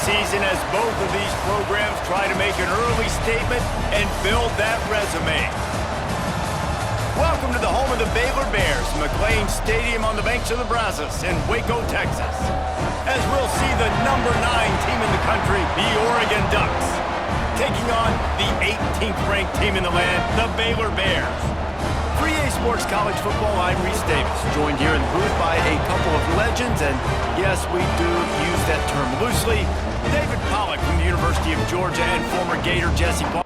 season as both of these programs try to make an early statement and build that resume. Welcome to the home of the Baylor Bears, McLean Stadium on the banks of the Brazos in Waco, Texas. As we'll see the number 9 team in the country, the Oregon Ducks, taking on the 18th ranked team in the land, the Baylor Bears. For EA Sports College Football, I'm Reese Davis, joined here in the booth by a couple of legends, and yes, we do use that term loosely. David Pollack from the University of Georgia and former Gator Jesse Paul.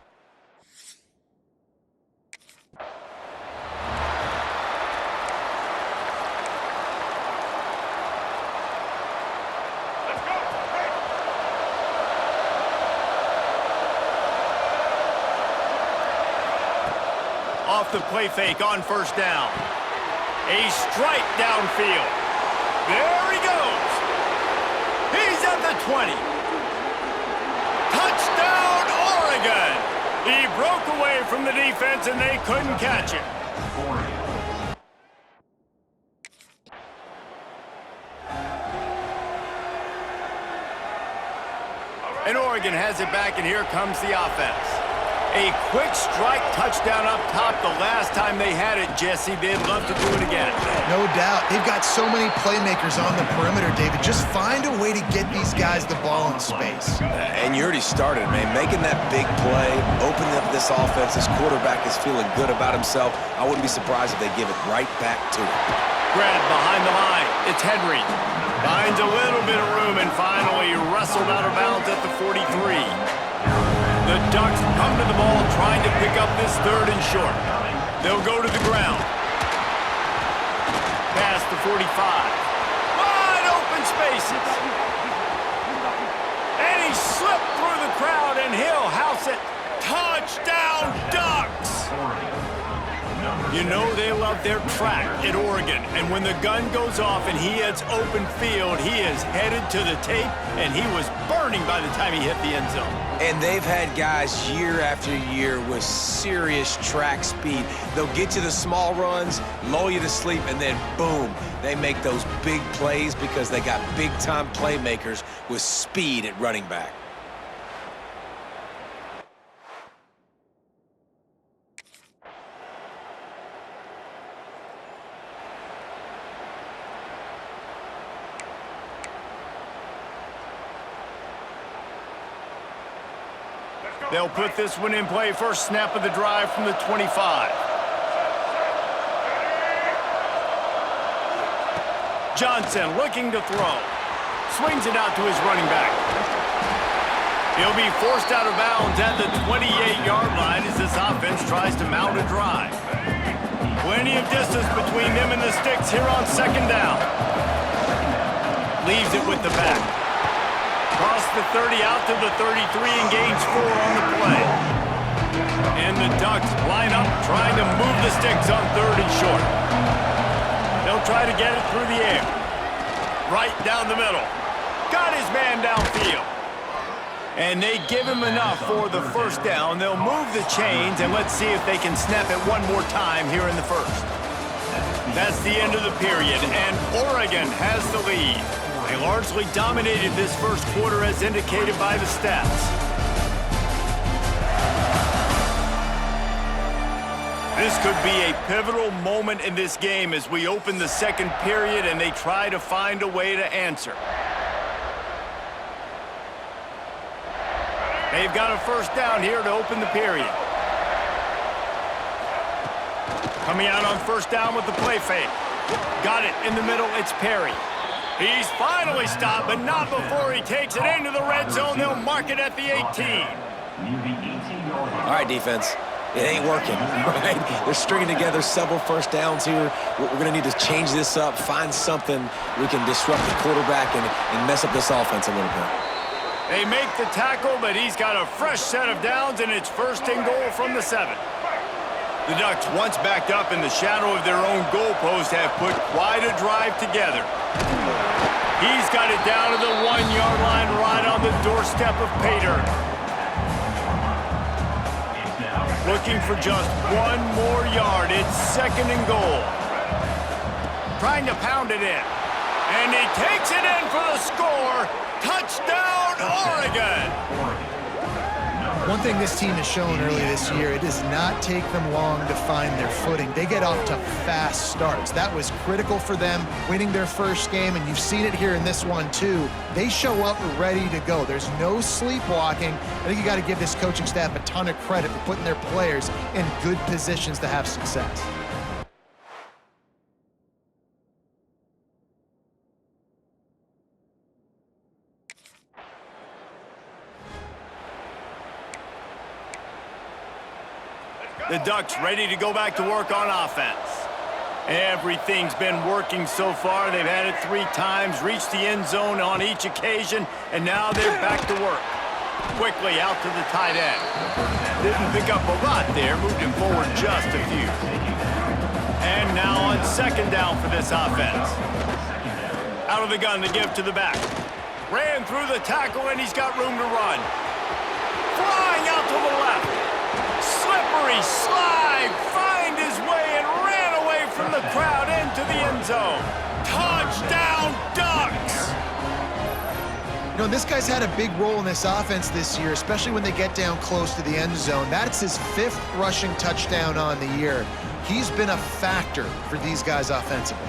Off the play fake on first down. A strike downfield. There he goes. He's at the 20. Touchdown, Oregon. He broke away from the defense and they couldn't catch him. And Oregon has it back, and here comes the offense. A quick strike touchdown up top the last time they had it, Jesse. They'd love to do it again. No doubt. They've got so many playmakers on the perimeter, David. Just find a way to get these guys the ball in space. And you already started, man. Making that big play, opening up this offense. This quarterback is feeling good about himself. I wouldn't be surprised if they give it right back to him. Grab behind the line. It's Henry. Finds a little bit of room and finally wrestled out of bounds at the 43. The Ducks come to the ball trying to pick up this third and short. They'll go to the ground. Past the 45. Wide open spaces. And he slipped through the crowd and he'll house it. Touchdown, Ducks! You know they love their track at Oregon, and when the gun goes off and he hits open field, he is headed to the tape, and he was burning by the time he hit the end zone. And they've had guys year after year with serious track speed. They'll get you the small runs, lull you to sleep, and then boom, they make those big plays because they got big-time playmakers with speed at running back. They'll put this one in play. First snap of the drive from the 25. Johnson looking to throw. Swings it out to his running back. He'll be forced out of bounds at the 28-yard line as this offense tries to mount a drive. Plenty of distance between them and the sticks here on second down. Leaves it with the back. Cross the 30 out to the 33 and gains 4 on the play. And the Ducks line up trying to move the sticks on third and short. They'll try to get it through the air. Right down the middle. Got his man downfield. And they give him enough for the first down. They'll move the chains, and let's see if they can snap it one more time here in the first. That's the end of the period, and Oregon has the lead. They largely dominated this first quarter as indicated by the stats. This could be a pivotal moment in this game as we open the second period and they try to find a way to answer. They've got a first down here to open the period. Coming out on first down with the play fake. Got it in the middle, it's Perry. He's finally stopped, but not before he takes it into the red zone. They'll mark it at the 18. All right, defense. It ain't working, right? They're stringing together several first downs here. We're going to need to change this up, find something we can disrupt the quarterback and mess up this offense a little bit. They make the tackle, but he's got a fresh set of downs, and it's first and goal from the 7. The Ducks, once backed up in the shadow of their own goalpost, have put quite a drive together. He's got it down to the 1-yard line right on the doorstep of Pater. Looking for just one more yard. It's second and goal. Trying to pound it in. And he takes it in for the score. Touchdown, Oregon! One thing this team has shown early this year, it does not take them long to find their footing. They get off to fast starts. That was critical for them winning their first game, and you've seen it here in this one too. They show up ready to go. There's no sleepwalking. I think you got to give this coaching staff a ton of credit for putting their players in good positions to have success. The Ducks ready to go back to work on offense. Everything's been working so far. They've had it 3 times, reached the end zone on each occasion, and now they're back to work. Quickly out to the tight end. Didn't pick up a lot there, moved him forward just a few. And now on second down for this offense. Out of the gun to give to the back. Ran through the tackle, and he's got room to run. Flying out to the left. Slippery slide, find his way and ran away from the crowd into the end zone. Touchdown, Ducks! You know, this guy's had a big role in this offense this year, especially when they get down close to the end zone. That's his 5th rushing touchdown on the year. He's been a factor for these guys offensively.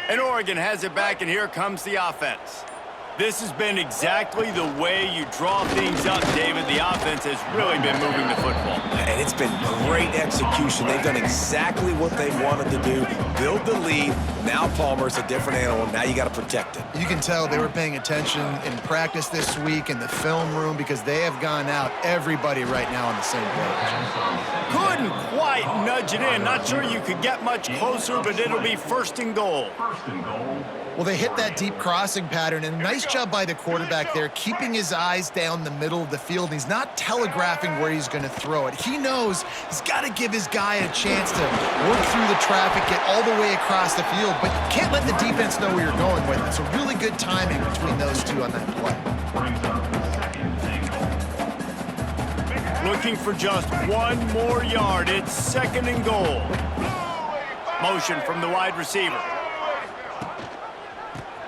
And Oregon has it back, and here comes the offense. This has been exactly the way you draw things up, David. The offense has really been moving the football. And it's been great execution. They've done exactly what they wanted to do, build the lead. Now Palmer's a different animal. Now you got to protect it. You can tell they were paying attention in practice this week in the film room because they have gone out, everybody right now on the same page. Couldn't quite nudge it in. Not sure you could get much closer, but it'll be 1st and goal. Well, they hit that deep crossing pattern, and nice job by the quarterback there, keeping his eyes down the middle of the field. He's not telegraphing where he's going to throw it. He knows he's got to give his guy a chance to work through the traffic, get all the way across the field, but you can't let the defense know where you're going with it. So really good timing between those two on that play. Looking for just 1 more yard. It's 2nd and goal. Motion from the wide receiver.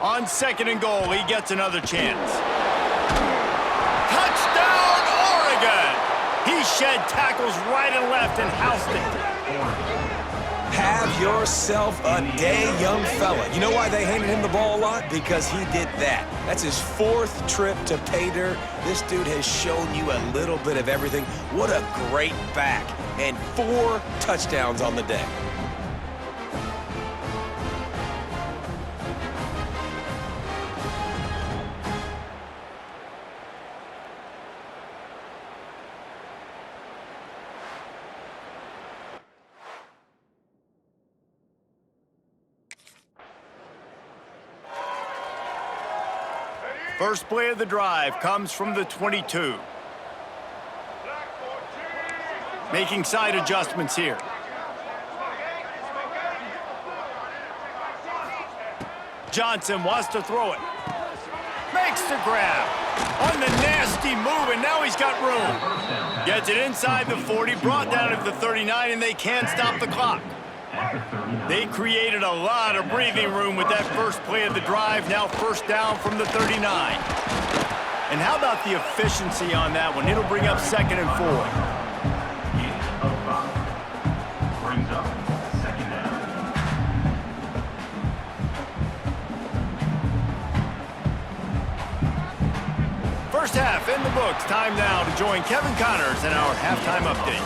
On 2nd and goal, he gets another chance. Touchdown, Oregon! He shed tackles right and left and housed it. Have yourself a day, young fella. You know why they handed him the ball a lot? Because he did that. That's his 4th trip to pay dirt. This dude has shown you a little bit of everything. What a great back. And 4 touchdowns on the day. First play of the drive comes from the 22. Making side adjustments here. Johnson wants to throw it. Makes the grab. On the nasty move, and now he's got room. Gets it inside the 40, brought down at the 39, and they can't stop the clock. They created a lot of breathing room with that first play of the drive. Now 1st down from the 39. And how about the efficiency on that one? It'll bring up 2nd and 4. First half in the books. Time now to join Kevin Connors in our halftime update.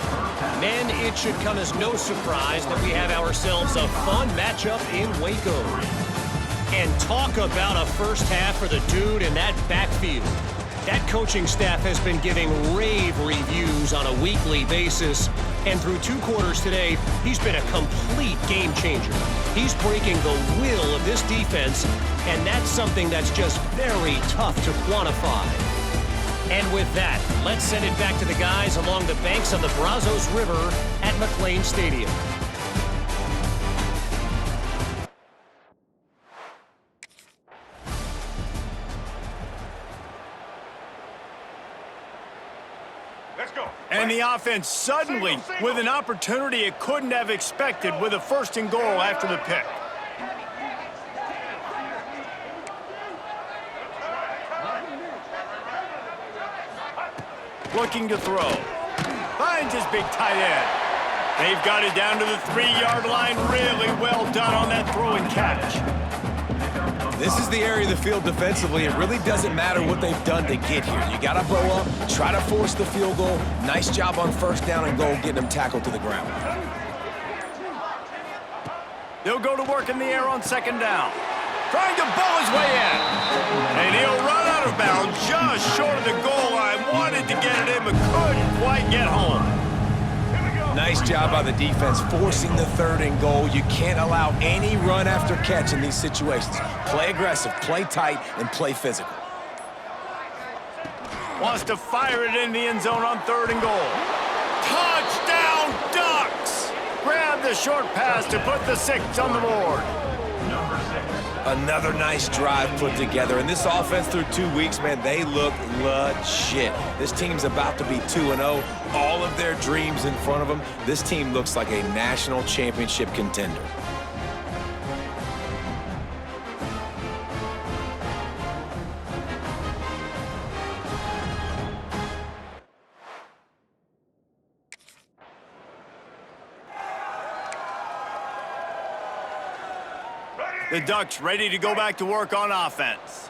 Men, it should come as no surprise that we have ourselves a fun matchup in Waco. And talk about a first half for the dude in that backfield. That coaching staff has been giving rave reviews on a weekly basis. And through 2 quarters today, he's been a complete game changer. He's breaking the will of this defense, and that's something that's just very tough to quantify. And with that, let's send it back to the guys along the banks of the Brazos River at McLean Stadium. And the offense suddenly with an opportunity it couldn't have expected with a 1st and goal after the pick. Looking to throw. Finds his big tight end. They've got it down to the 3-yard line. Really well done on that throw and catch. This is the area of the field defensively. It really doesn't matter what they've done to get here. You got to bow up, try to force the field goal. Nice job on 1st down and goal, getting them tackled to the ground. They'll go to work in the air on 2nd down. Trying to bowl his way in. And he'll run out of bounds just short of the goal line. Wanted to get it in, but couldn't quite get home. Nice job by the defense forcing the 3rd and goal. You can't allow any run after catch in these situations. Play aggressive, play tight, and play physical. Wants to fire it in the end zone on 3rd and goal. Touchdown, Ducks! Grab the short pass to put the 6 on the board. Another nice drive put together. And this offense through 2 weeks, man, they look legit. This team's about to be 2-0. All of their dreams in front of them. This team looks like a national championship contender. The Ducks ready to go back to work on offense.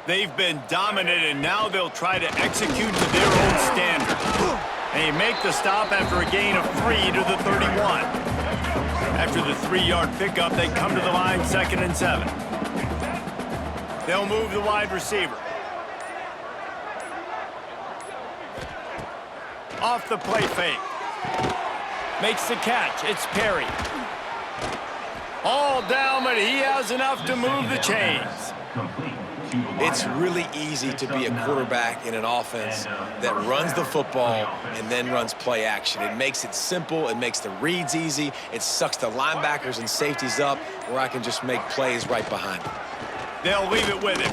They've been dominant, and now they'll try to execute to their own standard. They make the stop after a gain of 3 to the 31. After the 3-yard pickup, they come to the line 2nd and 7. They'll move the wide receiver. Off the play fake. Makes the catch. It's Perry. All down, but he has enough to move the chains. It's really easy to be a quarterback in an offense that runs the football and then runs play action. It makes it simple. It makes the reads easy. It sucks the linebackers and safeties up where I can just make plays right behind them. They'll leave it with him.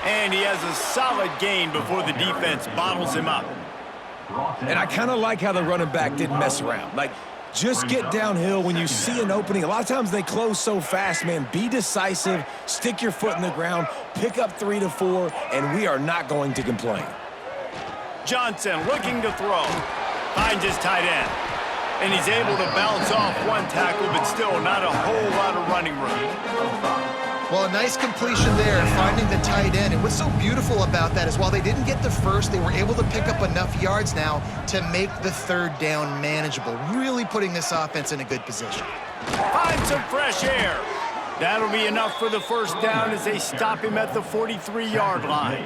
And he has a solid gain before the defense bottles him up. And I kind of like how the running back didn't mess around. Like, just get downhill when you see an opening. A lot of times they close so fast, man. Be decisive, stick your foot in the ground, pick up 3 to 4, and we are not going to complain. Johnson looking to throw. Finds his tight end. And he's able to bounce off 1 tackle, but still not a whole lot of running room. Well, a nice completion there, finding the tight end. And what's so beautiful about that is while they didn't get the first, they were able to pick up enough yards now to make the 3rd down manageable, really putting this offense in a good position. Find some fresh air. That'll be enough for the 1st down as they stop him at the 43-yard line.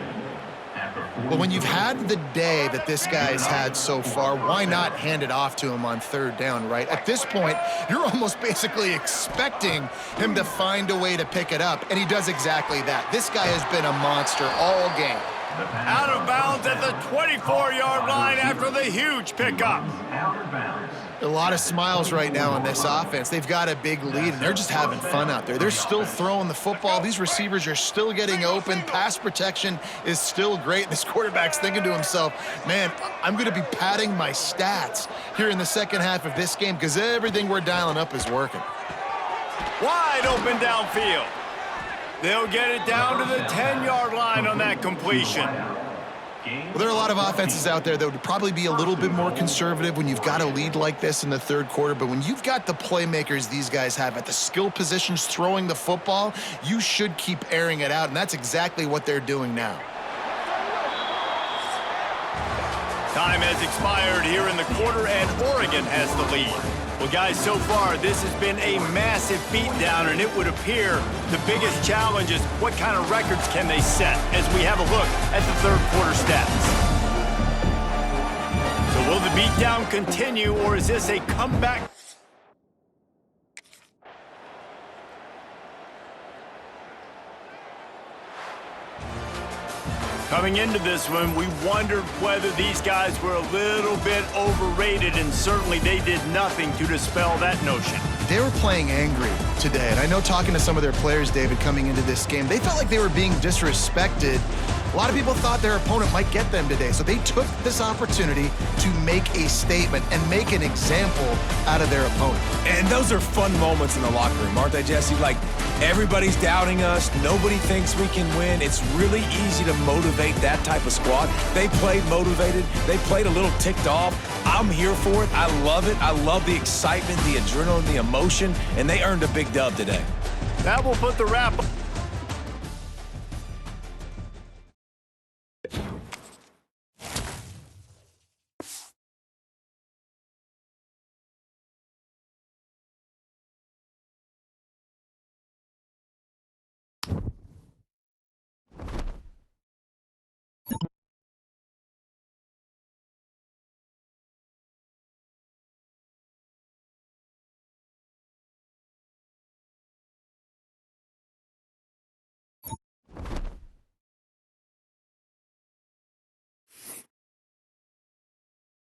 Well, when you've had the day that this guy's had so far, why not hand it off to him on 3rd down, right? At this point, you're almost basically expecting him to find a way to pick it up, and he does exactly that. This guy has been a monster all game. Out of bounds at the 24-yard line after the huge pickup. A lot of smiles right now on this offense. They've got a big lead, and they're just having fun out there. They're still throwing the football. These receivers are still getting open. Pass protection is still great. This quarterback's thinking to himself, man, I'm going to be padding my stats here in the 2nd half of this game because everything we're dialing up is working. Wide open downfield. They'll get it down to the 10-yard line on that completion. Well, there are a lot of offenses out there that would probably be a little bit more conservative when you've got a lead like this in the 3rd quarter, but when you've got the playmakers these guys have at the skill positions throwing the football, you should keep airing it out, and that's exactly what they're doing now. Time has expired here in the quarter, and Oregon has the lead. Well, guys, so far, this has been a massive beatdown, and it would appear the biggest challenge is what kind of records can they set as we have a look at the 3rd quarter stats. So will the beatdown continue, or is this a comeback? Coming into this one, we wondered whether these guys were a little bit overrated, and certainly they did nothing to dispel that notion. They were playing angry today, and I know talking to some of their players, David, coming into this game, they felt like they were being disrespected. A lot of people thought their opponent might get them today, so they took this opportunity to make a statement and make an example out of their opponent. And those are fun moments in the locker room, aren't they, Jesse? Like, everybody's doubting us. Nobody thinks we can win. It's really easy to motivate that type of squad. They played motivated. They played a little ticked off. I'm here for it. I love it. I love the excitement, the adrenaline, the emotion, and they earned a big dub today. That will put the wrap